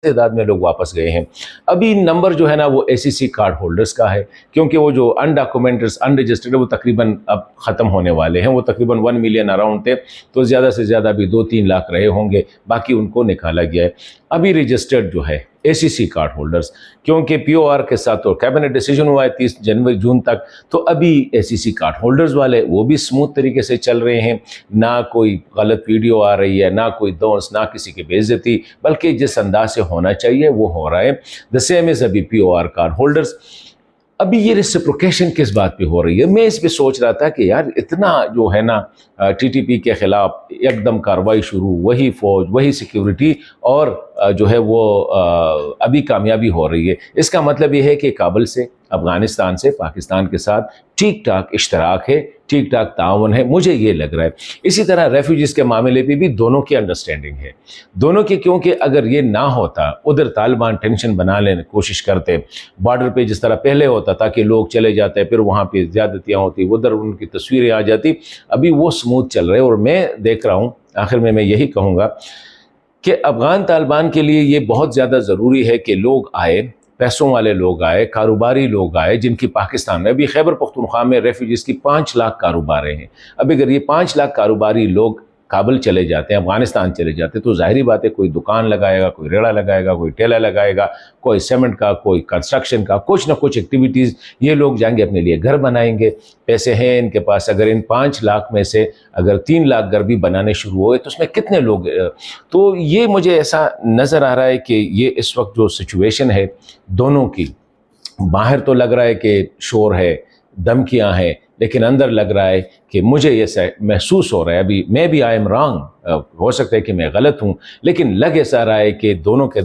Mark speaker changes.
Speaker 1: تعداد میں لوگ واپس گئے ہیں۔ ابھی نمبر جو ہے نا وہ ACC کارڈ ہولڈرز کا ہے، کیونکہ وہ جو انڈاکومنٹڈ انرجسٹرڈ وہ تقریباً اب ختم ہونے والے ہیں۔ وہ تقریباً 1 ملین اراؤنڈ تھے، تو زیادہ سے زیادہ بھی 2-3 لاکھ رہے ہوں گے، باقی ان کو نکالا گیا ہے۔ ابھی رجسٹرڈ جو ہے ACC کارڈ ہولڈرز، کیونکہ POR کے ساتھ تو کیبنٹ ڈیسیجن ہوا ہے 30 جون تک، تو ابھی ACC کارڈ ہولڈرز والے وہ بھی سموتھ طریقے سے چل رہے ہیں، نہ کوئی غلط ویڈیو آ رہی ہے، نہ کوئی دونس، نہ کسی کی بے عزتی، بلکہ جس انداز سے ہونا چاہیے وہ ہو رہا ہے۔ the same is ابھی POR کارڈ ہولڈرز۔ ابھی یہ ریسپروکیشن کس بات پہ ہو رہی ہے؟ میں اس پہ سوچ رہا تھا کہ یار اتنا جو ہے نا TTP کے خلاف ایک دم کارروائی شروع، وہی فوج، وہی سیکیورٹی، اور جو ہے وہ ابھی کامیابی ہو رہی ہے۔ اس کا مطلب یہ ہے کہ کابل سے، افغانستان سے پاکستان کے ساتھ ٹھیک ٹھاک اشتراک ہے، ٹھیک ٹھاک تعاون ہے، مجھے یہ لگ رہا ہے۔ اسی طرح ریفیوجیز کے معاملے پہ بھی دونوں کی انڈرسٹینڈنگ ہے، دونوں کی، کیونکہ اگر یہ نہ ہوتا، ادھر طالبان ٹینشن بنا لینے کوشش کرتے، بارڈر پہ جس طرح پہلے ہوتا تھا کہ لوگ چلے جاتے پھر وہاں پہ زیادتیاں ہوتی، ادھر ان کی تصویریں آ جاتی، ابھی وہ سموتھ چل رہے۔ اور میں دیکھ رہا ہوں، آخر میں یہی کہوں گا کہ افغان طالبان کے لیے یہ بہت زیادہ ضروری ہے کہ لوگ آئے، پیسوں والے لوگ آئے، کاروباری لوگ آئے، جن کی پاکستان میں ابھی خیبر پختونخوا میں ریفیوجیز کی 5 لاکھ کاروباریں ہیں۔ اب اگر یہ 5 لاکھ کاروباری لوگ کابل چلے جاتے ہیں، افغانستان چلے جاتے ہیں، تو ظاہری بات ہے کوئی دکان لگائے گا، کوئی ریڑھا لگائے گا، کوئی ٹھیلا لگائے گا، کوئی سیمنٹ کا، کوئی کنسٹرکشن کا، کچھ نہ کچھ ایکٹیویٹیز، یہ لوگ جائیں گے اپنے لیے گھر بنائیں گے، پیسے ہیں ان کے پاس۔ اگر ان 5 لاکھ میں سے اگر 3 لاکھ گھر بھی بنانے شروع ہوئے تو اس میں کتنے لوگ، تو یہ مجھے ایسا نظر آ رہا ہے کہ یہ اس وقت جو سچویشن ہے دونوں کی، باہر تو لگ رہا ہے کہ شور ہے، دھمکیاں ہیں، لیکن اندر لگ رہا ہے کہ مجھے یہ محسوس ہو رہا ہے، ابھی میں بھی آئی ایم رانگ، ہو سکتا ہے کہ میں غلط ہوں، لیکن لگ ایسا رہا ہے کہ دونوں کے